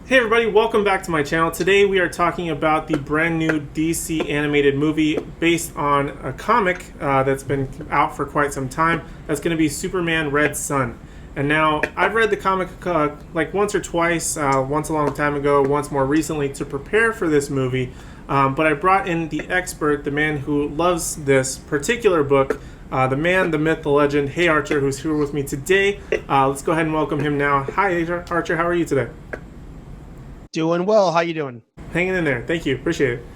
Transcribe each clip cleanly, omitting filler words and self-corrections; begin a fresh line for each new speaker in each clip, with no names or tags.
Hey everybody, welcome back to my channel. Today we are talking about the brand new DC animated movie based on a comic that's been out for quite some time. That's going to be Superman Red Sun. And now, I've read the comic like once or twice, once a long time ago, once more recently to prepare for this movie. But I brought in the expert, the man who loves this particular book, the man, the myth, the legend, HeyArcher, who's here with me today. Let's go ahead and welcome him now. Hi Archer, how are you today?
Doing well. How you doing?
Hanging in there. Thank you. Appreciate it.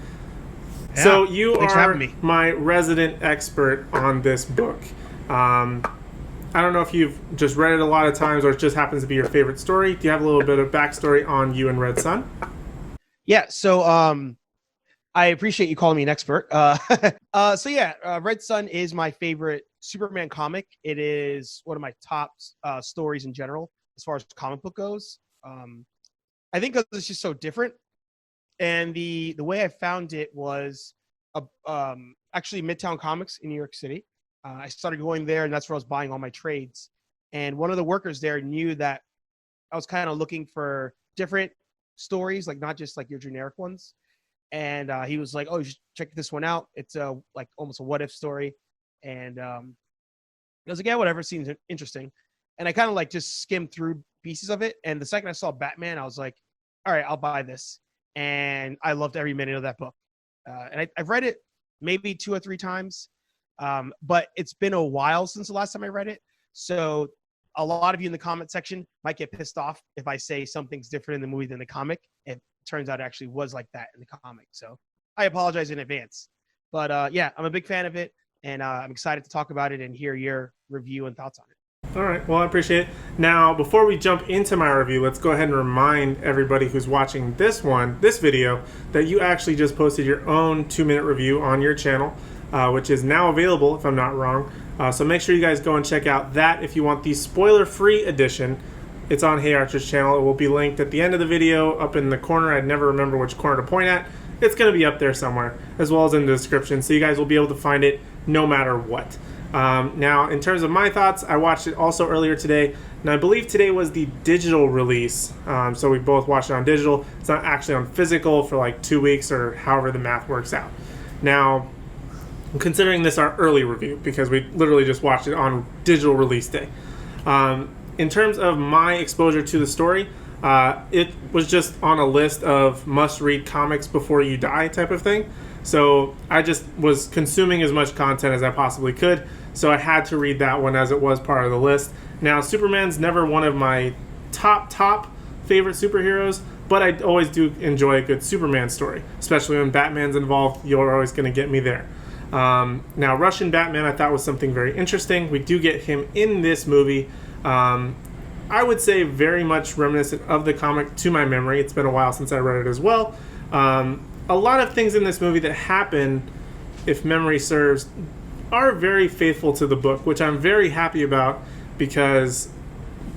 Yeah,
So you
thanks for
are
having me.
my resident expert on this book. I don't know if you've just read it a lot of times or it just happens to be your favorite story. Do you have a little bit of backstory on you and Red Sun?
Yeah. So, I appreciate you calling me an expert. Red Sun is my favorite Superman comic. It is one of my top stories in general as far as comic book goes. I think 'cause it's just so different, and the way I found it was actually Midtown Comics in New York City. I started going there, and that's where I was buying all my trades. And one of the workers there knew that I was kind of looking for different stories, like not just like your generic ones. And he was like, "Oh, you should check this one out. It's a like almost a what if story." And I was like, "Yeah, whatever. Seems interesting." And I kind of like just skimmed through pieces of it. And the second I saw Batman, I was like, "All right, I'll buy this." And I loved every minute of that book. I've read it maybe 2 or 3 times, but it's been a while since the last time I read it. So a lot of you in the comment section might get pissed off if I say something's different in the movie than the comic. It turns out it actually was like that in the comic. So I apologize in advance. But yeah, I'm a big fan of it, and I'm excited to talk about it and hear your review and thoughts on it.
All right. Well, I appreciate it. Now, before we jump into my review, let's go ahead and remind everybody who's watching this video, that you actually just posted your own 2-minute review on your channel, which is now available, if I'm not wrong. So make sure you guys go and check out that if you want the spoiler-free edition. It's on HeyArcher's channel. It will be linked at the end of the video up in the corner. I never remember which corner to point at. It's going to be up there somewhere, as well as in the description, so you guys will be able to find it no matter what. Now, in terms of my thoughts, I watched it also earlier today, and I believe today was the digital release. So we both watched it on digital. It's not actually on physical for like 2 weeks or however the math works out. Now, I'm considering this our early review because we literally just watched it on digital release day. In terms of my exposure to the story, it was just on a list of must-read comics before you die type of thing. So I just was consuming as much content as I possibly could. So I had to read that one as it was part of the list. Now, Superman's never one of my top favorite superheroes, but I always do enjoy a good Superman story, especially when Batman's involved. You're always going to get me there. Now, Russian Batman I thought was something very interesting. We do get him in this movie. I would say very much reminiscent of the comic to my memory. It's been a while since I read it as well. A lot of things in this movie that happen, if memory serves, are very faithful to the book, which I'm very happy about because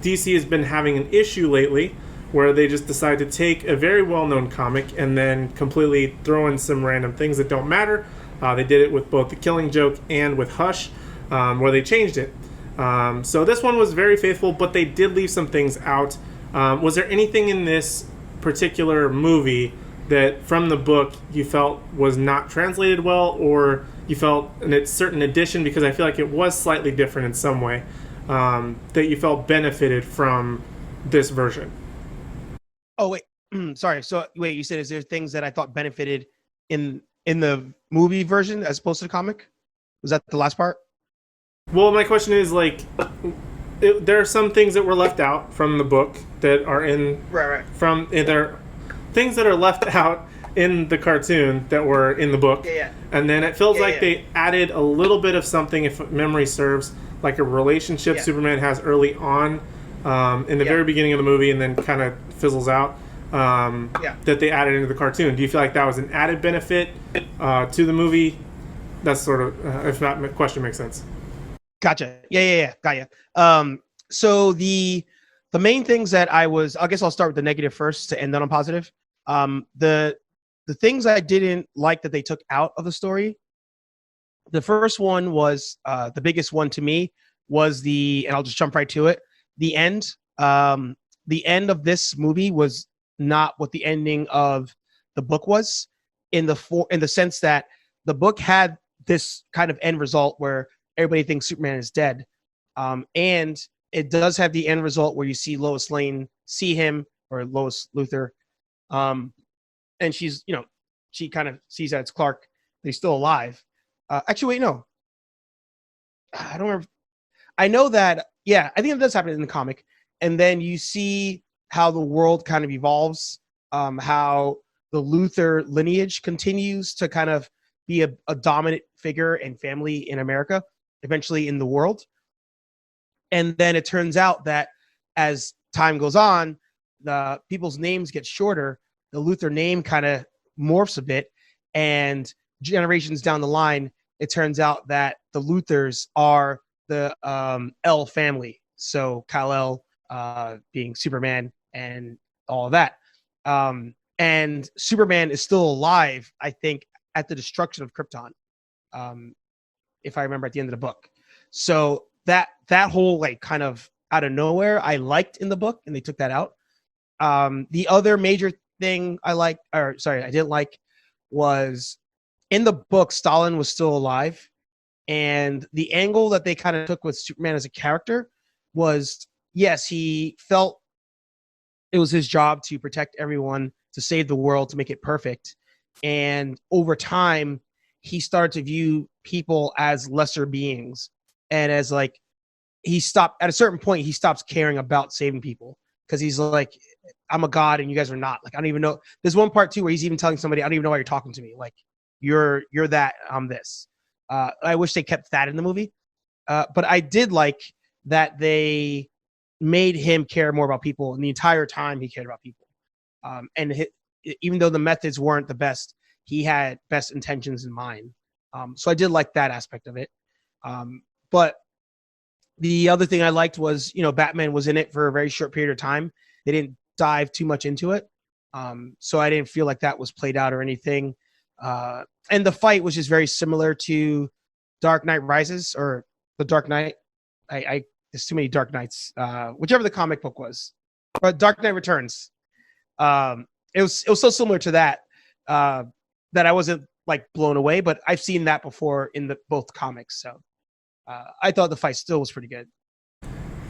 DC has been having an issue lately where they just decide to take a very well-known comic and then completely throw in some random things that don't matter. They did it with both The Killing Joke and with Hush, where they changed it. So this one was very faithful, but they did leave some things out. Was there anything in this particular movie that from the book you felt was not translated well, or you felt a certain addition, because I feel like it was slightly different in some way, that you felt benefited from this version?
Oh wait, sorry. So wait, you said is there things that I thought benefited in the movie version as opposed to the comic? Was that the last part?
Well, my question is like, there are some things that were left out from the book that are in
Right.
from there. Things that are left out in the cartoon that were in the book.
Yeah.
And then it feels
Yeah,
like
yeah.
they added a little bit of something, if memory serves, like a relationship
Yeah.
Superman has early on in the
Yeah.
very beginning of the movie and then kind of fizzles out, that they added into the cartoon. Do you feel like that was an added benefit to the movie? That's sort of, if that question makes sense.
Gotcha. Yeah. Got you. So the main things that I guess I'll start with the negative first to end on a positive. The things I didn't like that they took out of the story. The first one was the biggest one to me was and I'll just jump right to it. The end. The end of this movie was not what the ending of the book was, in the sense that the book had this kind of end result where everybody thinks Superman is dead, and it does have the end result where you see Lois Lane see him, or Lois Luthor, and she's, she kind of sees that it's Clark, that he's still alive. Actually, wait, no, I don't remember. I know that, yeah, I think it does happen in the comic. And then you see how the world kind of evolves, how the Luthor lineage continues to kind of be a dominant figure and family in America, eventually in the world. And then it turns out that as time goes on, the people's names get shorter. The Luthor name kind of morphs a bit, and generations down the line, it turns out that the Luthors are the El family. So Kal-El being Superman and all of that. And Superman is still alive, I think, at the destruction of Krypton, if I remember at the end of the book. So that whole like kind of out of nowhere I liked in the book, and they took that out. The other major thing I didn't like, was in the book Stalin was still alive, and the angle that they kind of took with Superman as a character was, yes, he felt it was his job to protect everyone, to save the world, to make it perfect. And over time, he started to view people as lesser beings. And as like, at a certain point, he stops caring about saving people, because he's like, I'm a god and you guys are not. Like, I don't even know. There's one part too where he's even telling somebody, I don't even know why you're talking to me. Like, you're that, I'm this. I wish they kept that in the movie. But I did like that they made him care more about people, and the entire time he cared about people. Even though the methods weren't the best, he had best intentions in mind. So I did like that aspect of it. But the other thing I liked was, Batman was in it for a very short period of time. They didn't dive too much into it. So I didn't feel like that was played out or anything. And the fight was just very similar to Dark Knight Rises, or the Dark Knight. There's too many Dark Knights. Whichever the comic book was, but Dark Knight Returns. It was so similar to that that I wasn't like blown away. But I've seen that before in both comics, so I thought the fight still was pretty good.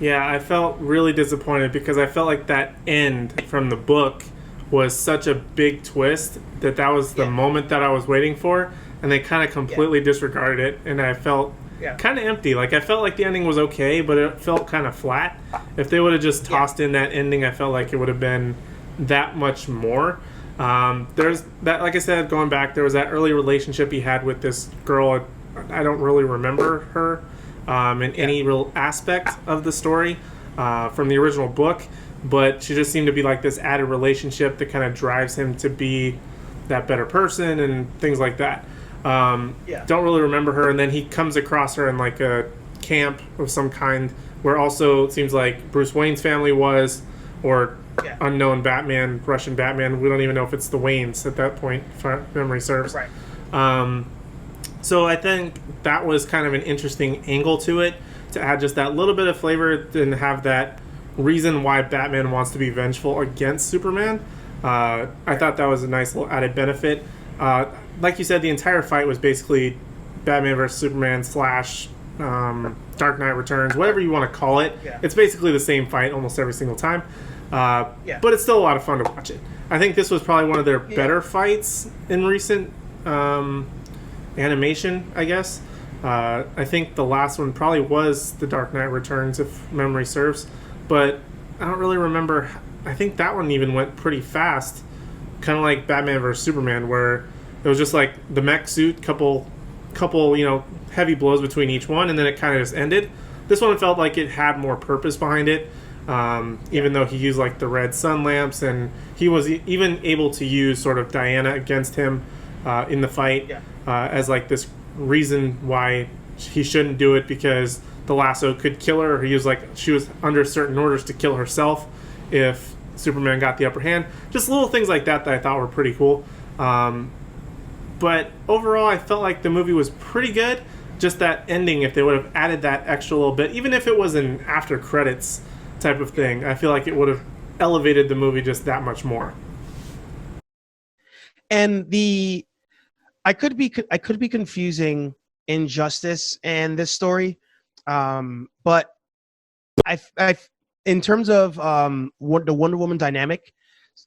Yeah, I felt really disappointed because I felt like that end from the book was such a big twist that was the moment that I was waiting for, and they kind of completely disregarded it, and I felt kind of empty. Like, I felt like the ending was okay, but it felt kind of flat. If they would have just tossed in that ending, I felt like it would have been that much more. There's that, like I said, going back, there was that early relationship he had with this girl. I don't really remember her in any real aspect of the story from the original book, but she just seemed to be like this added relationship that kind of drives him to be that better person and things like that. Don't really remember her, and then he comes across her in like a camp of some kind where also it seems like Bruce Wayne's family was, or unknown Batman, Russian Batman. We don't even know if it's the Waynes at that point, if memory serves.
Right.
So I think that was kind of an interesting angle to it, to add just that little bit of flavor and have that reason why Batman wants to be vengeful against Superman. I thought that was a nice little added benefit. Like you said, the entire fight was basically Batman versus Superman / Dark Knight Returns, whatever you want to call it. It's basically the same fight almost every single time. But it's still a lot of fun to watch it. I think this was probably one of their better fights in recent animation, I guess. I think the last one probably was The Dark Knight Returns, if memory serves. But I don't really remember. I think that one even went pretty fast, kind of like Batman vs. Superman, where it was just like the mech suit, couple heavy blows between each one, and then it kind of just ended. This one felt like it had more purpose behind it, even though he used like the red sun lamps, and he was even able to use sort of Diana against him in the fight as like this reason why he shouldn't do it, because the lasso could kill her. He was like, she was under certain orders to kill herself if Superman got the upper hand. Just little things like that I thought were pretty cool. But overall, I felt like the movie was pretty good. Just that ending, if they would have added that extra little bit, even if it was an after credits type of thing, I feel like it would have elevated the movie just that much more.
And I could be confusing Injustice and this story, but I in terms of the Wonder Woman dynamic,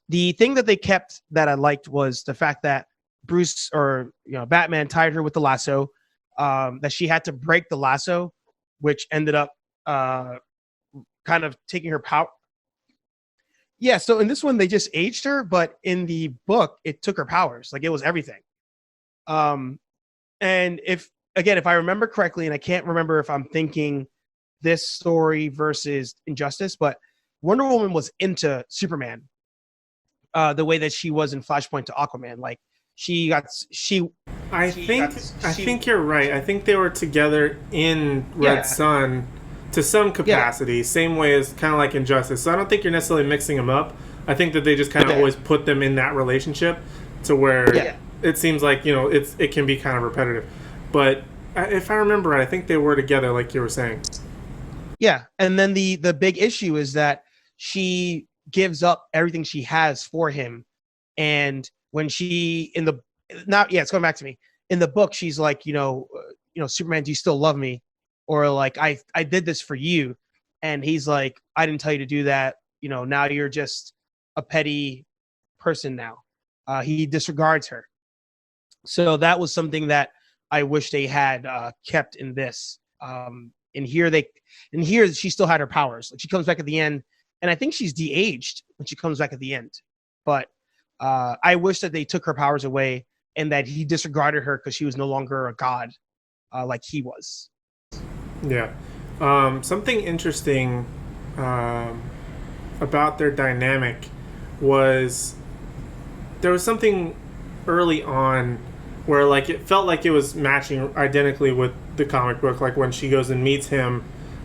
the thing that they kept that I liked was the fact that Bruce, or Batman, tied her with the lasso, that she had to break the lasso, which ended up kind of taking her power. Yeah, so in this one they just aged her, but in the book it took her powers. Like, it was everything. Um, and if I remember correctly, and I can't remember if I'm thinking this story versus Injustice, but Wonder Woman was into Superman, the way that she was in Flashpoint to Aquaman. Like,
I think you're right. I think they were together in Red Sun to some capacity, same way as kind of like Injustice. So I don't think you're necessarily mixing them up. I think that they just kind of always put them in that relationship to where it seems like it can be kind of repetitive. But if I remember right, I think they were together, like you were saying.
Yeah, and then the big issue is that she gives up everything she has for him, and when she it's going back to me in the book, she's like, Superman, do you still love me? Or like, I did this for you, and he's like, I didn't tell you to do that. Now you're just a petty person now. He disregards her. So that was something that I wish they had kept in this. In here she still had her powers. Like, she comes back at the end, and I think she's de-aged when she comes back at the end. But I wish that they took her powers away and that he disregarded her because she was no longer a god like he was.
Yeah. Something interesting about their dynamic was there was something early on where, like, it felt like it was matching identically with the comic book. Like, when she goes and meets him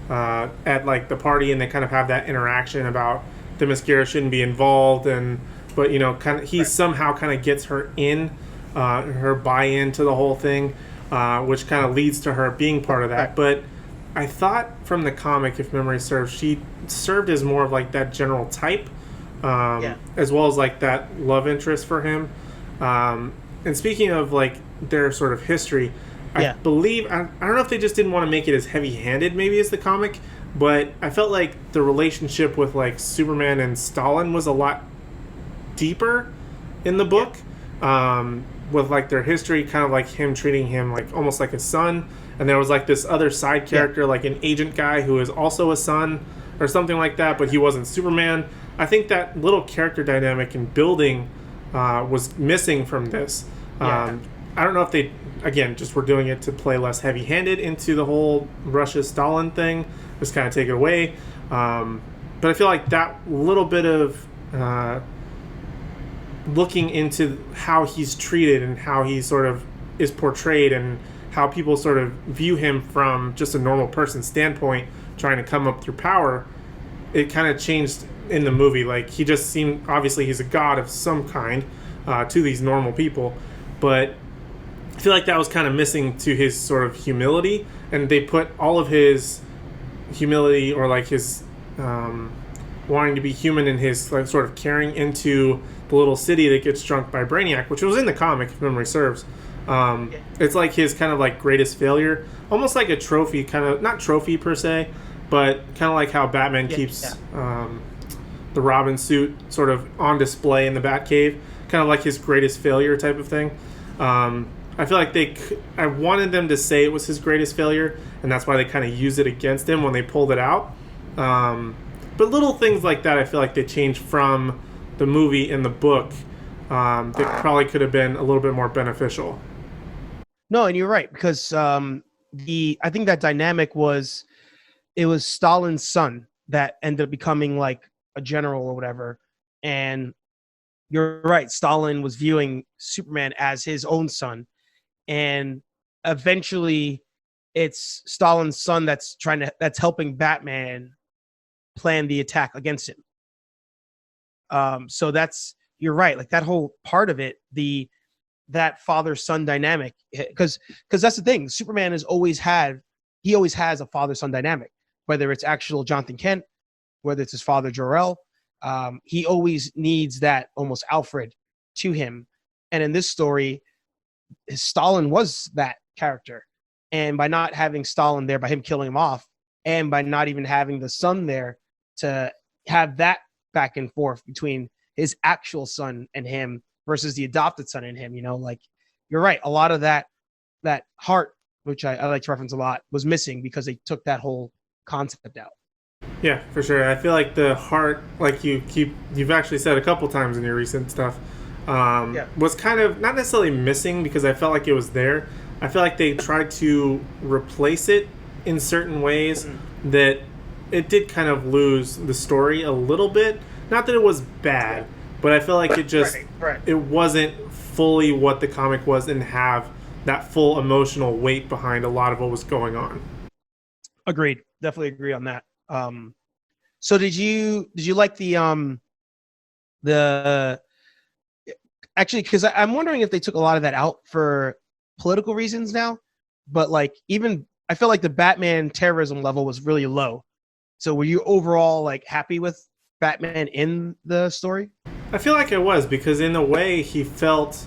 at like the party, and they kind of have that interaction about the mascara shouldn't be involved, but kind of he somehow kind of gets her in, her buy-in to the whole thing, which kind of leads to her being part of that. But I thought from the comic, if memory serves, she served as more of like that general type, as well as like that love interest for him. And speaking of like their sort of history, I believe, I don't know if they just didn't want to make it as heavy-handed maybe as the comic, but I felt like the relationship with like Superman and Stalin was a lot deeper in the book, with like their history, kind of like him treating him like almost like a son, and there was like this other side character, like an agent guy who is also a son or something like that, but he wasn't Superman. I think that little character dynamic and building was missing from this. I don't know if they, again, just were doing it to play less heavy-handed into the whole Russia-Stalin thing, just kind of take it away. But I feel like that little bit of looking into how he's treated and how he sort of is portrayed and how people sort of view him from just a normal person's standpoint, trying to come up through power, it kind of changed in the movie. Like, he just seemed, obviously he's a god of some kind to these normal people, but I feel like that was kind of missing to his sort of humility, and they put all of his humility, or like his wanting to be human, and his like sort of caring into the little city that gets drunk by Brainiac, which was in the comic, if memory serves. It's like his kind of like greatest failure, almost like a trophy, kind of, not trophy per se, but kind of like how Batman keeps the Robin suit sort of on display in the Batcave, kind of like his greatest failure type of thing. I feel like I wanted them to say it was his greatest failure, and that's why they kind of used it against him when they pulled it out. But little things like that, I feel like they changed from the movie and the book, that probably could have been a little bit more beneficial.
No, and you're right, because I think that dynamic was Stalin's son that ended up becoming like a general or whatever, and you're right, Stalin was viewing Superman as his own son, and eventually it's Stalin's son that's helping Batman plan the attack against him. So you're right, like that whole part of it, that father-son dynamic, because that's the thing, Superman always has a father-son dynamic, whether it's actual Jonathan Kent, whether it's his father Jor-El, He always needs that almost Alfred to him. And in this story, Stalin was that character. And by not having Stalin there, by him killing him off, and by not even having the son there to have that back and forth between his actual son and him versus the adopted son and him, like, you're right. A lot of that heart, which I like to reference a lot, was missing because they took that whole concept out.
Yeah, for sure. I feel like the heart, like you've actually said a couple times in your recent stuff, was kind of not necessarily missing because I felt like it was there. I feel like they tried to replace it in certain ways that it did kind of lose the story a little bit. Not that it was bad, but I feel like it just it wasn't fully what the comic was and have that full emotional weight behind a lot of what was going on.
Agreed. Definitely agree on that. So did you like the actually, because I'm wondering if they took a lot of that out for political reasons now, but like even I felt like the Batman terrorism level was really low. So were you overall like happy with Batman in the story?
I feel like it was because in a way he felt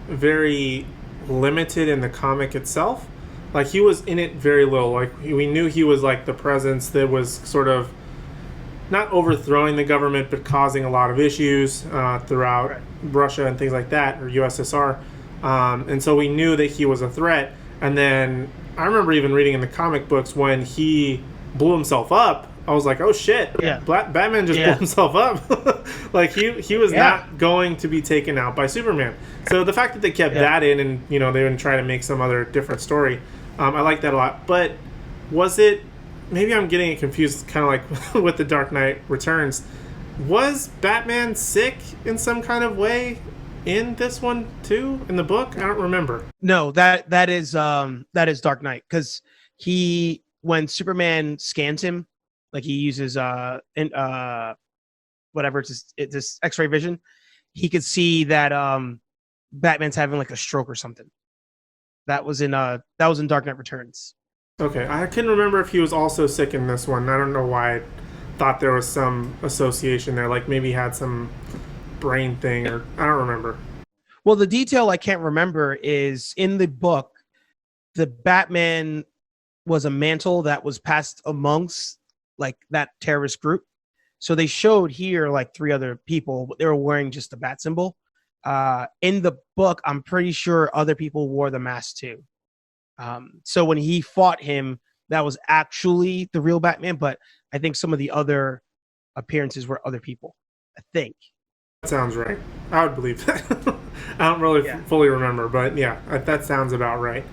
very limited in the comic itself. Like he was in it very little. Like we knew he was like the presence that was sort of not overthrowing the government, but causing a lot of issues throughout Russia and things like that, or USSR. And so we knew that he was a threat. And then I remember even reading in the comic books when he blew himself up, I was like, oh shit, Batman just blew himself up. Like he was not going to be taken out by Superman. So the fact that they kept that in and, they didn't try to make some other different story, I like that a lot. But was it, maybe I'm getting it confused, kind of like with The Dark Knight Returns. Was Batman sick in some kind of way in this one too, in the book? I don't remember.
No, that is Dark Knight, because when Superman scans him, like he uses whatever it's this X-ray vision, he could see that Batman's having like a stroke or something. That was in Dark Knight Returns.
Okay, I couldn't remember if he was also sick in this one. I don't know why I thought there was some association there, like maybe he had some brain thing, or I don't remember.
Well, the detail I can't remember is in the book, the Batman was a mantle that was passed amongst like that terrorist group. So they showed here like 3 other people, but they were wearing just the bat symbol. In the book, I'm pretty sure other people wore the mask too. So when he fought him, that was actually the real Batman, but I think some of the other appearances were other people, I think.
That sounds right. I would believe that. I don't really fully remember, but yeah, that sounds about right.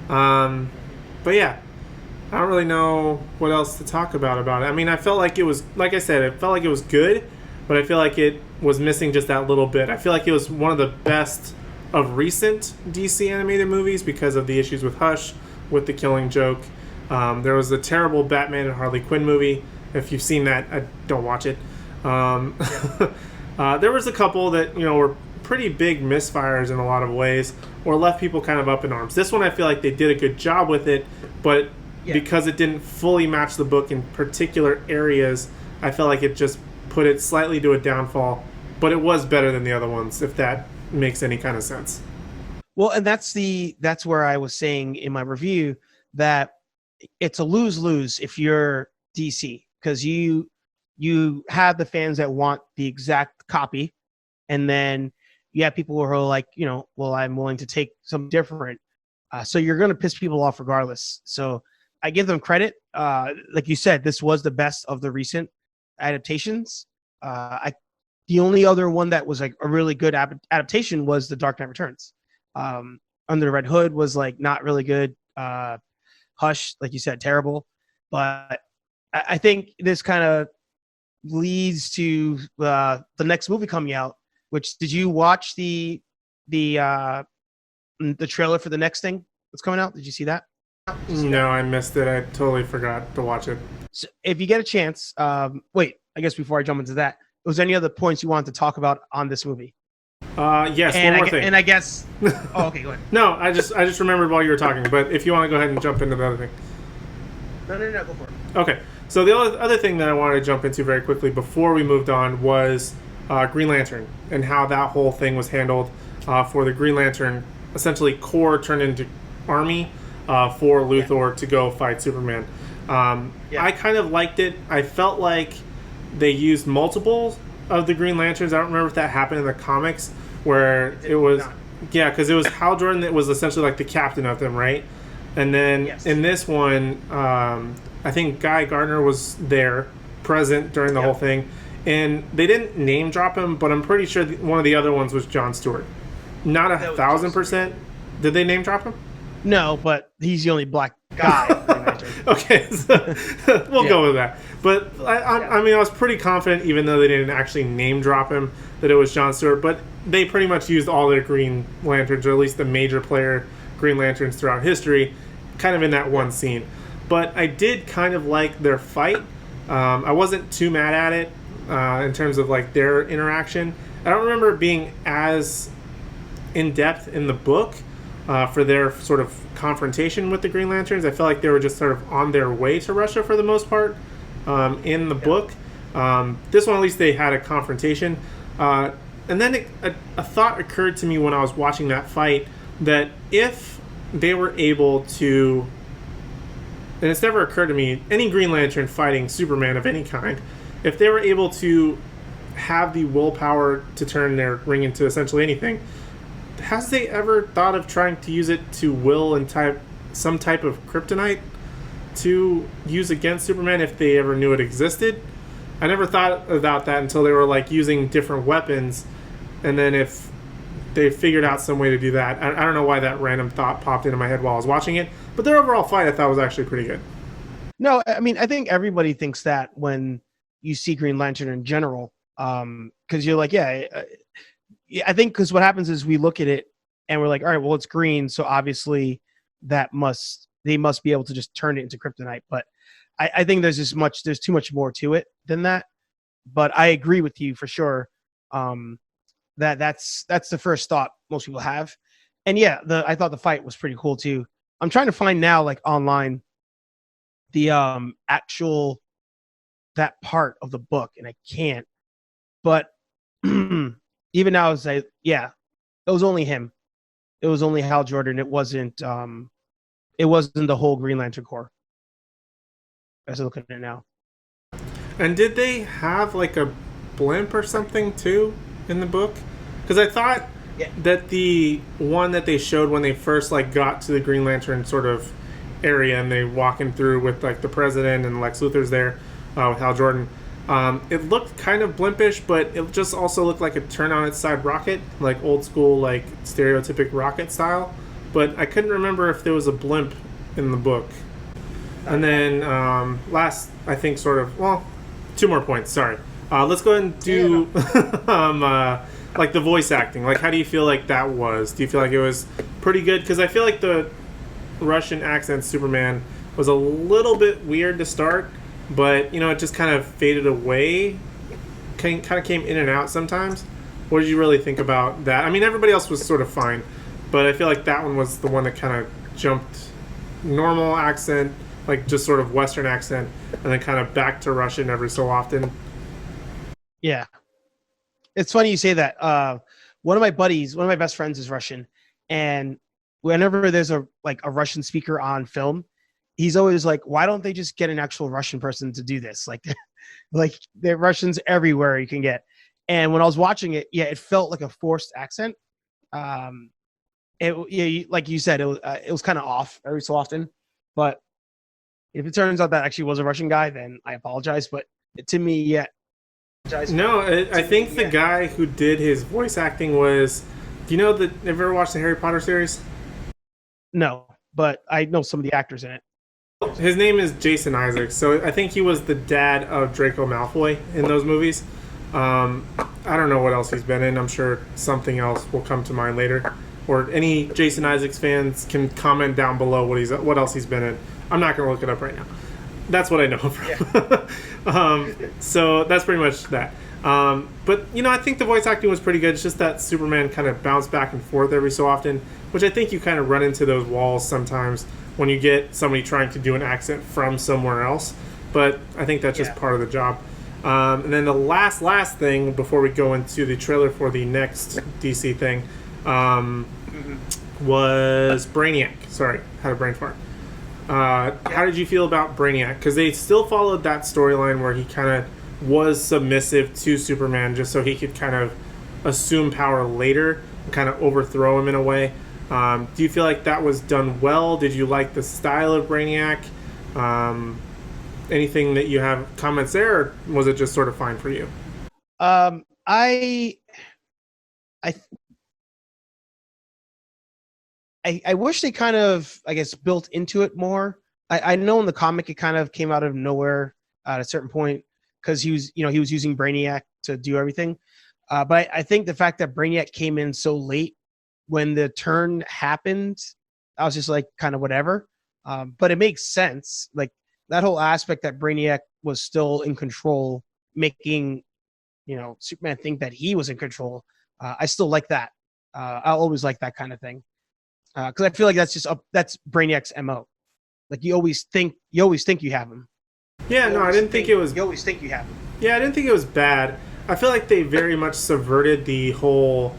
But yeah, I don't really know what else to talk about it. I mean, I felt like it was, like I said, it felt like it was good, but I feel like it was missing just that little bit. I feel like it was one of the best of recent DC animated movies because of the issues with Hush, with the Killing Joke. There was a terrible Batman and Harley Quinn movie. If you've seen that, don't watch it. There was a couple that were pretty big misfires in a lot of ways, or left people kind of up in arms. This one, I feel like they did a good job with it, but because it didn't fully match the book in particular areas, I felt like it just put it slightly to a downfall. But it was better than the other ones, if that makes any kind of sense.
Well, and that's where I was saying in my review that it's a lose-lose if you're DC, because you have the fans that want the exact copy, and then you have people who are like, well, I'm willing to take something different. So you're going to piss people off regardless. So I give them credit. Like you said, this was the best of the recent adaptations. The only other one that was like a really good adaptation was The Dark Knight Returns. Under the Red Hood was like not really good. Hush, like you said, terrible. But I think this kind of leads to the next movie coming out. Which, did you watch the trailer for the next thing that's coming out? Did you see that?
No, I missed it. I totally forgot to watch it.
So if you get a chance, wait, I guess before I jump into that, was there any other points you wanted to talk about on this movie?
Yes, one more thing.
And I guess... Oh, okay, go ahead.
No, I just remembered while you were talking, but if you want to go ahead and jump into the other thing.
No, go for it.
Okay, So the other thing that I wanted to jump into very quickly before we moved on was Green Lantern and how that whole thing was handled for the Green Lantern, essentially Corps turned into army for Luthor to go fight Superman. I kind of liked it. I felt like they used multiple of the Green Lanterns. I don't remember if that happened in the comics where it was... Yeah, because it was Hal Jordan that was essentially like the captain of them, right? And then in this one, I think Guy Gardner was there, present during the whole thing. And they didn't name drop him, but I'm pretty sure one of the other ones was Jon Stewart. Not 1,000%. Did they name drop him?
No, but he's the only black guy.
Okay, so we'll go with that. But I mean, I was pretty confident, even though they didn't actually name drop him, that it was Jon Stewart. But they pretty much used all their Green Lanterns, or at least the major player Green Lanterns throughout history, kind of in that one scene. But I did kind of like their fight. I wasn't too mad at it in terms of like their interaction. I don't remember it being as in depth in the book for their sort of confrontation with the Green Lanterns. I felt like they were just sort of on their way to Russia for the most part in the book. This one, at least, they had a confrontation. And then a thought occurred to me when I was watching that fight that if they were able to, and it's never occurred to me, any Green Lantern fighting Superman of any kind, if they were able to have the willpower to turn their ring into essentially anything, has they ever thought of trying to use it to will and some type of kryptonite to use against Superman if they ever knew it existed? I never thought about that until they were like using different weapons, and then if they figured out some way to do that, I don't know why that random thought popped into my head while I was watching it, but their overall fight I thought was actually pretty good.
No, I mean, I think everybody thinks that when you see Green Lantern in general, because you're like, I think because what happens is we look at it and we're like, all right, well, it's green, so obviously they must be able to just turn it into kryptonite. But I think there's too much more to it than that. But I agree with you for sure. That's the first thought most people have. And yeah, I thought the fight was pretty cool too. I'm trying to find now, like online, the actual that part of the book, and I can't. But even now, it's like, yeah, it was only him. It was only Hal Jordan. It wasn't the whole Green Lantern Corps. As I look at it now.
And did they have like a blimp or something too in the book? Because I thought that the one that they showed when they first like got to the Green Lantern sort of area and they walking through with like the president and Lex Luthor's there with Hal Jordan, it looked kind of blimpish, but it just also looked like a turn on its side rocket, like old school, like stereotypic rocket style. But I couldn't remember if there was a blimp in the book. And then last, I think, sort of, well, 2 more points. Sorry. Let's go ahead and do like the voice acting. Like, how do you feel like that was? Do you feel like it was pretty good? Because I feel like the Russian accent Superman was a little bit weird to start, but you know, it just kind of faded away. Kind of came in and out sometimes. What did you really think about that? I mean, everybody else was sort of fine, but I feel like that one was the one that kind of jumped normal accent, like just sort of Western accent, and then kind of back to Russian every so often.
Yeah. It's funny you say that. One of my best friends is Russian, and whenever there's a Russian speaker on film, he's always like, why don't they just get an actual Russian person to do this? Like there are Russians everywhere you can get. And when I was watching it, it felt like a forced accent. Like you said, it was kind of off every so often, but if it turns out that actually was a Russian guy, then I apologize. But to me,
No, I think the guy who did his voice acting was... Do you know have you ever watched the Harry Potter series?
No, but I know some of the actors in it.
His name is Jason Isaacs, so I think he was the dad of Draco Malfoy in those movies. I don't know what else he's been in. I'm sure something else will come to mind later. Or any Jason Isaacs fans can comment down below what else he's been in. I'm not going to look it up right now. That's what I know from. Yeah. So that's pretty much that. But, you know, I think the voice acting was pretty good. It's just that Superman kind of bounced back and forth every so often, which I think you kind of run into those walls sometimes when you get somebody trying to do an accent from somewhere else. but I think that's just
Yeah.
part of the job. And then the last thing before we go into the trailer for the next DC thing was Brainiac. Sorry, had a brain fart. How did you feel about Brainiac? Because they still followed that storyline where he kind of was submissive to Superman just so he could kind of assume power later and kind of overthrow him in a way. Do you feel like that was done well? Did you like the style of Brainiac? Anything that you have comments there, or was it just sort of fine for you?
I I wish they kind of, I guess, built into it more. I know in the comic it kind of came out of nowhere at a certain point because he was using Brainiac to do everything. But I think the fact that Brainiac came in so late when the turn happened, I was just like kind of whatever. But it makes sense. Like that whole aspect that Brainiac was still in control, making Superman think that he was in control. I still like that. I always like that kind of thing because I feel like that's Brainiac's MO. Like you always think you have him.
Yeah, no, I didn't think it was.
You always think you have him.
Yeah, I didn't think it was bad. I feel like they very much subverted the whole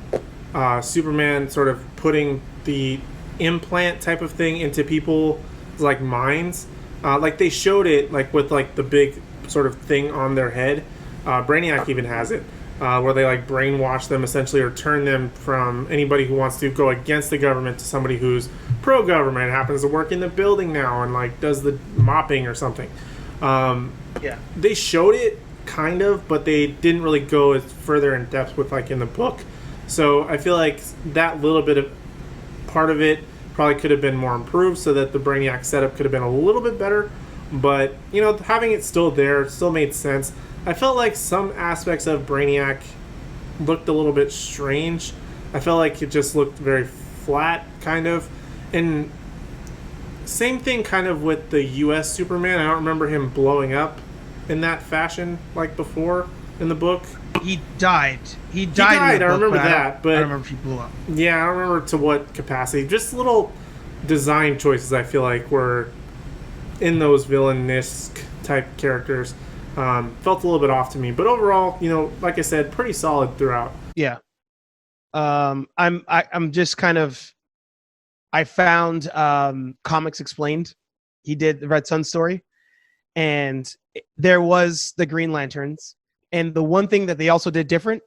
Superman sort of putting the implant type of thing into people's like minds. Like they showed it like with like the big sort of thing on their head. Brainiac even has it, where they like brainwash them essentially, or turn them from anybody who wants to go against the government to somebody who's pro-government, happens to work in the building now and like does the mopping or something.
Yeah,
they showed it kind of, but they didn't really go as further in depth with like in the book. So I feel like that little bit of part of it probably could have been more improved so that the Brainiac setup could have been a little bit better. But having it still there still made sense. I felt like some aspects of Brainiac looked a little bit strange. I felt like it just looked very flat, kind of. And same thing kind of with the US Superman. I don't remember him blowing up in that fashion like before in the book.
he died. He died.
I remember that, but
I don't remember if he blew up.
Yeah, I don't remember to what capacity. Just little design choices I feel like were in those villainous type characters. Felt a little bit off to me, but overall, like I said, pretty solid throughout.
Yeah. I'm just kind of. I found Comics Explained. He did the Red Sun story, and there was the Green Lanterns. And the one thing that they also did different,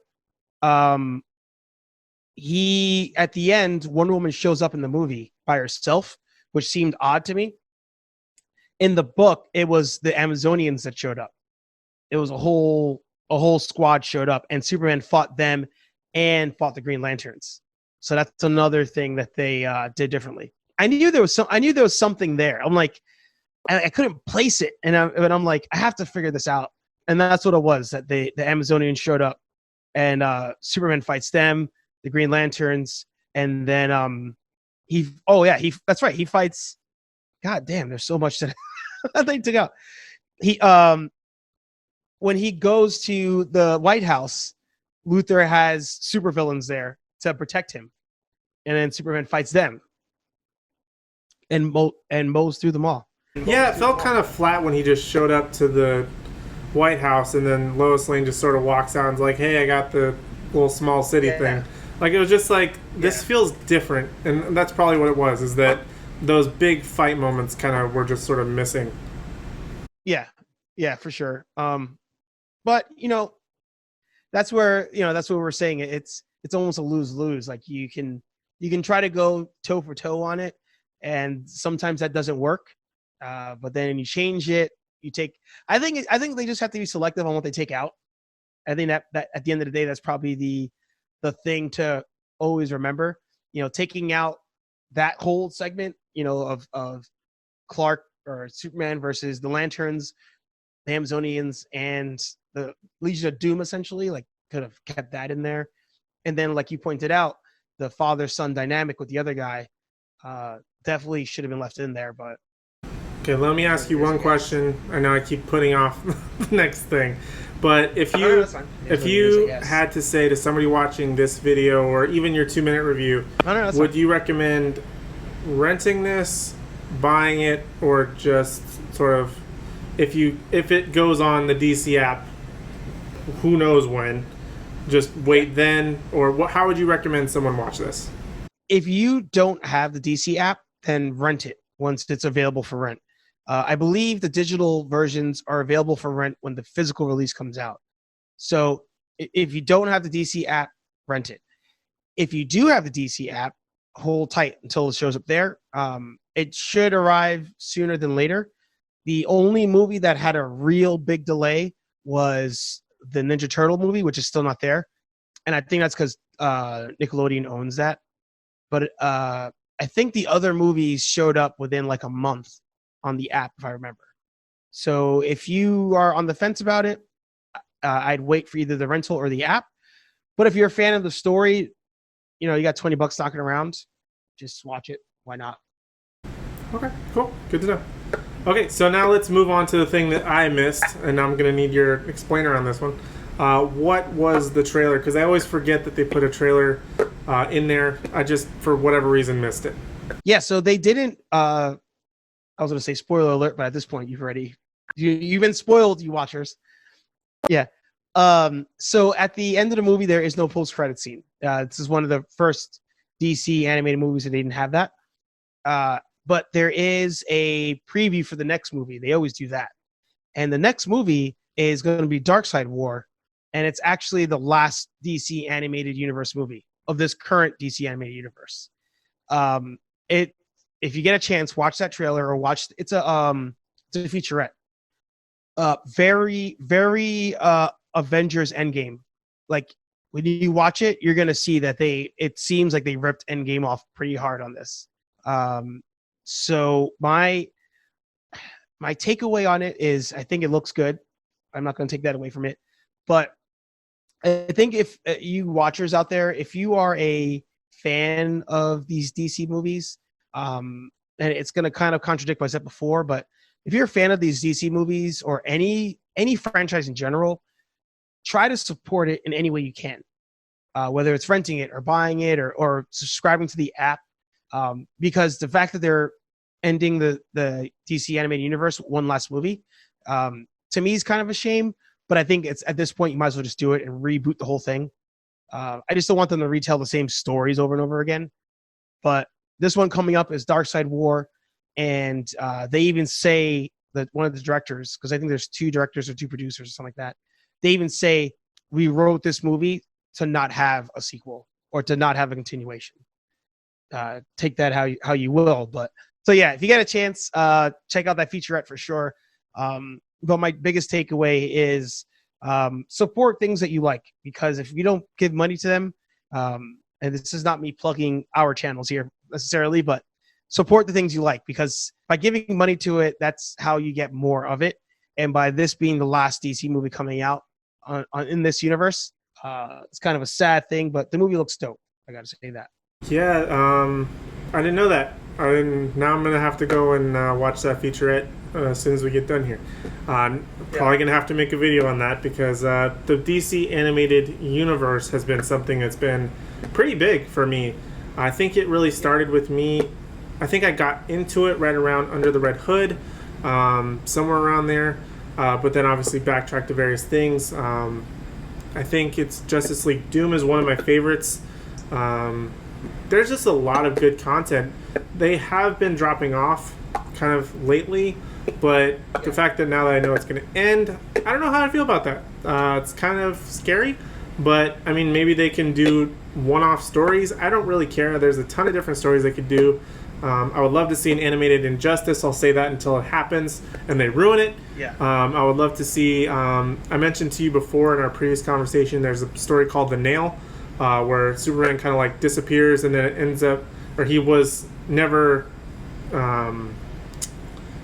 he at the end, Wonder Woman shows up in the movie by herself, which seemed odd to me. In the book, it was the Amazonians that showed up. It was a whole squad showed up, and Superman fought them and fought the Green Lanterns. So that's another thing that they did differently. I knew there was something there. I'm like, I couldn't place it, and I'm like, I have to figure this out. And that's what it was. That the Amazonians showed up, and Superman fights them, the Green Lanterns, and then that's right. He fights. God damn, there's so much that I think to go. He when he goes to the White House, Luthor has supervillains there to protect him, and then Superman fights them and mows through them all.
Yeah, it felt kind of flat when he just showed up to the White House, and then Lois Lane just sort of walks out and's like, "Hey, I got the little small city thing." Like it was just like this feels different, and that's probably what it was. Is that those big fight moments kind of were just sort of missing.
Yeah, for sure. But that's where we're saying it's almost a lose-lose. Like you can try to go toe for toe on it, and sometimes that doesn't work. But then you change it. I think they just have to be selective on what they take out. I think that at the end of the day, that's probably the thing to always remember. Taking out that whole segment, of Clark or Superman versus the Lanterns, the Amazonians, and the Legion of Doom, essentially, like could have kept that in there. And then, like you pointed out, the father-son dynamic with the other guy definitely should have been left in there. But
okay, let me ask you one question. I know I keep putting off the next thing, but if you had to say to somebody watching this video or even your 2-minute review, would you recommend renting this, buying it, or just sort of if it goes on the DC app, who knows when? Just wait then, or how would you recommend someone watch this?
If you don't have the DC app, then rent it once it's available for rent. I believe the digital versions are available for rent when the physical release comes out. So if you don't have the DC app, rent it. If you do have the DC app, hold tight until it shows up there. It should arrive sooner than later. The only movie that had a real big delay was the Ninja Turtle movie, which is still not there. And I think that's because Nickelodeon owns that. But I think the other movies showed up within like a month on the app, if I remember. So if you are on the fence about it, I'd wait for either the rental or the app. But if you're a fan of the story, you know, you got $20 knocking around, just watch it. Why not?
Okay, cool. Good to know. Okay, so now let's move on to the thing that I missed, and I'm going to need your explainer on this one. What was the trailer? Because I always forget that they put a trailer in there. I just, for whatever reason, missed it.
Yeah, so they didn't. I was going to say spoiler alert, but at this point, you've been spoiled, you watchers. Yeah. So at the end of the movie, there is no post-credit scene. This is one of the first DC animated movies that they didn't have that. But there is a preview for the next movie. They always do that. And the next movie is going to be Darkseid War. And it's actually the last DC animated universe movie of this current DC animated universe. If you get a chance, watch that trailer or watch. It's a featurette. Very Avengers Endgame. Like when you watch it, you're gonna see that it seems like they ripped Endgame off pretty hard on this. So my takeaway on it is I think it looks good. I'm not gonna take that away from it, but I think if you watchers out there, if you are a fan of these DC movies, and it's gonna kind of contradict what I said before, but if you're a fan of these DC movies or any franchise in general, try to support it in any way you can, whether it's renting it or buying it or subscribing to the app, because the fact that they're ending the DC animated universe with one last movie, to me is kind of a shame. But I think it's at this point you might as well just do it and reboot the whole thing. I just don't want them to retell the same stories over and over again. But this one coming up is Darkseid War. And they even say that one of the directors, because I think there's 2 directors or 2 producers or something like that, they even say we wrote this movie to not have a sequel or to not have a continuation. Take that how you will. But so yeah, if you get a chance, check out that featurette for sure. But my biggest takeaway is support things that you like, because if you don't give money to them, and this is not me plugging our channels here necessarily, but support the things you like, because by giving money to it, that's how you get more of it. And by this being the last DC movie coming out in this universe, it's kind of a sad thing, but the movie looks dope. I got to say that.
Yeah, I didn't know that. Now I'm going to have to go and watch that featurette as soon as we get done here. Probably going to have to make a video on that, because the DC animated universe has been something that's been pretty big for me. I think it really started with me. I think I got into it right around Under the Red Hood, somewhere around there. But then obviously backtracked to various things. I think it's Justice League Doom is one of my favorites. There's just a lot of good content. They have been dropping off kind of lately, but the fact that now that I know it's going to end, I don't know how I feel about that. It's kind of scary, but I mean, maybe they can do one-off stories. I don't really care. There's a ton of different stories they could do. I would love to see an animated Injustice. I'll say that until it happens and they ruin it.
Yeah.
I would love to see, I mentioned to you before in our previous conversation, there's a story called The Nail, where Superman kind of like disappears, and then it ends up, or he was never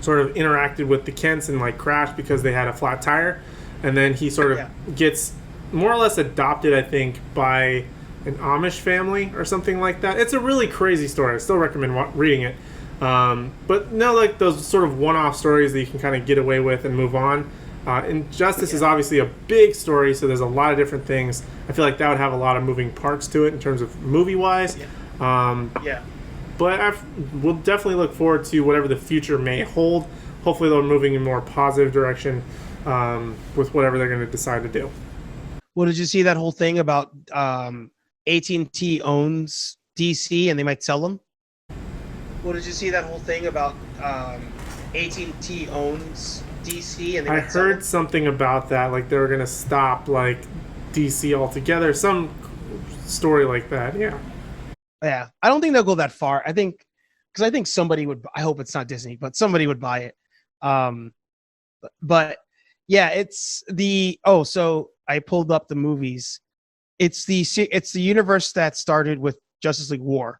sort of interacted with the Kents and like crashed because they had a flat tire. And then he sort of gets more or less adopted, I think, by an Amish family or something like that. It's a really crazy story. I still recommend reading it. But no, like those sort of one-off stories that you can kind of get away with and move on. Injustice is obviously a big story, so there's a lot of different things. I feel like that would have a lot of moving parts to it in terms of movie-wise.
Yeah.
But we'll definitely look forward to whatever the future may hold hopefully they're moving in a more positive direction with whatever they're going to decide to do.
Well, did you see that whole thing about AT&T owns DC and they might sell them? Well, did you see that whole thing about AT&T owns DC and they
I
might sell them?
heard something about that, like they were going to stop like DC altogether, some story like that. Yeah.
Yeah, I don't think they'll go that far. I think somebody would. I hope it's not Disney, but somebody would buy it. But yeah, it's the. Oh, so I pulled up the movies. It's the universe that started with Justice League War.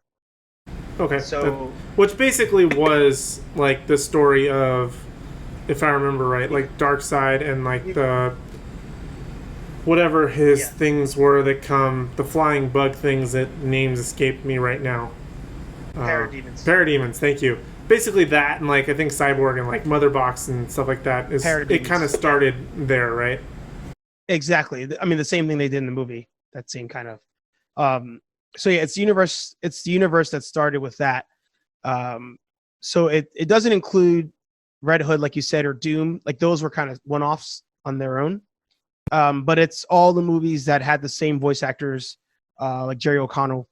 Okay.
So
which basically was like the story of, if I remember right, like Darkseid and like the whatever his things were that come, the flying bug things that names escape me right now.
Parademons.
Parademons, thank you. Basically that, and like I think Cyborg and like Mother Box and stuff like that is it kind of started there, right?
Exactly. I mean, the same thing they did in the movie. That same kind of. So yeah, it's the universe. It's the universe that started with that. So it doesn't include Red Hood, like you said, or Doom. Like those were kind of one-offs on their own. But it's all the movies that had the same voice actors, like Jerry O'Connell,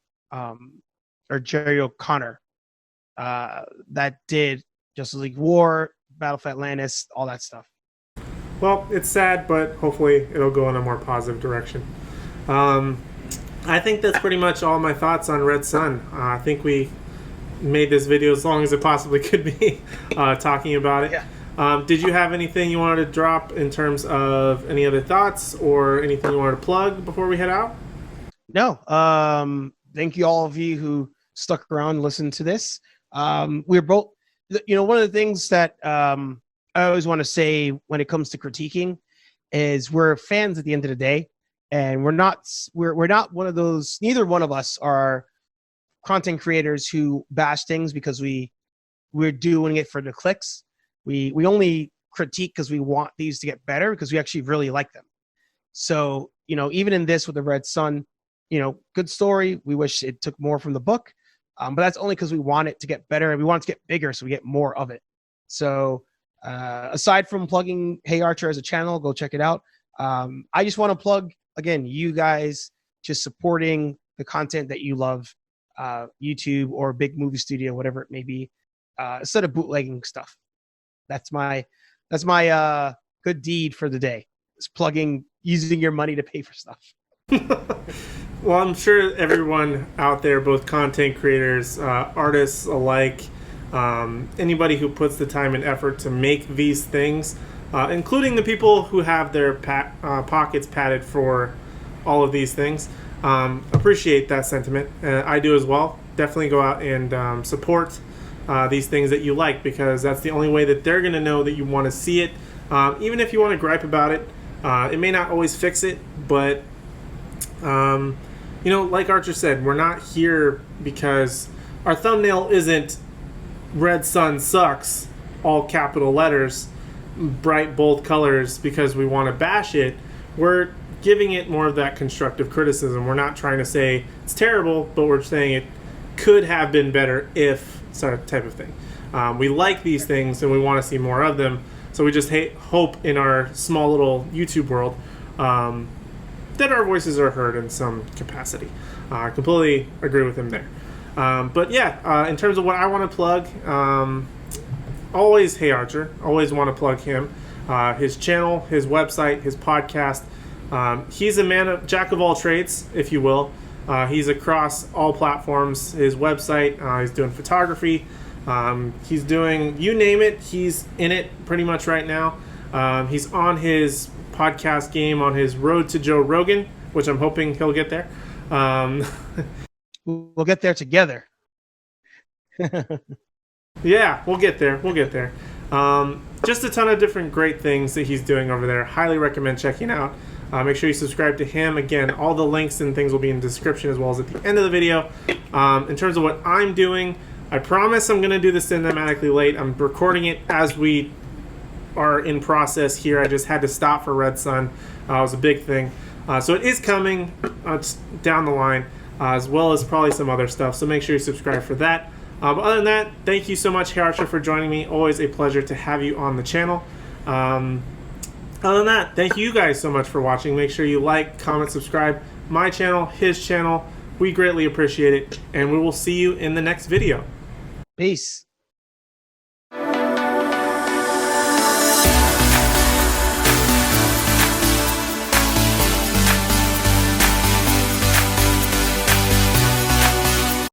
that did Justice League War, Battle for Atlantis, all that stuff.
Well, it's sad, but hopefully it'll go in a more positive direction. I think that's pretty much all my thoughts on Red Sun. I think we made this video as long as it possibly could be, talking about it.
Yeah.
Did you have anything you wanted to drop in terms of any other thoughts or anything you wanted to plug before we head out?
No. Thank you all of you who stuck around and listened to this. We're both, one of the things that I always want to say when it comes to critiquing is we're fans at the end of the day, and we're not one of those. Neither one of us are content creators who bash things because we're doing it for the clicks. We only critique because we want these to get better because we actually really like them. So, even in this with the Red Sun, good story. We wish it took more from the book, but that's only because we want it to get better and we want it to get bigger so we get more of it. So aside from plugging HeyArcher as a channel, go check it out. I just want to plug, again, you guys just supporting the content that you love, YouTube or big movie studio, whatever it may be, instead of bootlegging stuff. That's my good deed for the day. It's using your money to pay for stuff.
Well, I'm sure everyone out there, both content creators, artists alike, anybody who puts the time and effort to make these things, including the people who have their pockets padded for all of these things, appreciate that sentiment. I do as well. Definitely go out and support these things that you like, because that's the only way that they're going to know that you want to see it. Even if you want to gripe about it, it may not always fix it, but like Archer said, we're not here because our thumbnail isn't Red Sun sucks, all capital letters, bright bold colors, because we want to bash it. We're giving it more of that constructive criticism. We're not trying to say it's terrible, but we're saying it could have been better if, sort of type of thing. We like these things and we want to see more of them. So we just hope in our small little YouTube world that our voices are heard in some capacity. I completely agree with him there. But yeah, in terms of what I want to plug, always HeyArcher. Always want to plug him. His channel, his website, his podcast. He's a jack of all trades, if you will. He's across all platforms. His website, he's doing photography. He's doing, you name it, he's in it pretty much right now. He's on his podcast game on his road to Joe Rogan, which I'm hoping he'll get there.
We'll get there together.
Yeah, we'll get there. Just a ton of different great things that he's doing over there. Highly recommend checking out. Make sure you subscribe to him. Again, all the links and things will be in the description as well as at the end of the video. In terms of what I'm doing, I promise I'm going to do this cinematically late. I'm recording it as we are in process here. I just had to stop for Red Sun. It was a big thing. So it is coming down the line, as well as probably some other stuff. So make sure you subscribe for that. But other than that, thank you so much, HeyArcher, for joining me. Always a pleasure to have you on the channel. Other than that, thank you guys so much for watching. Make sure you like, comment, subscribe. My channel, his channel. We greatly appreciate it. And we will see you in the next video.
Peace.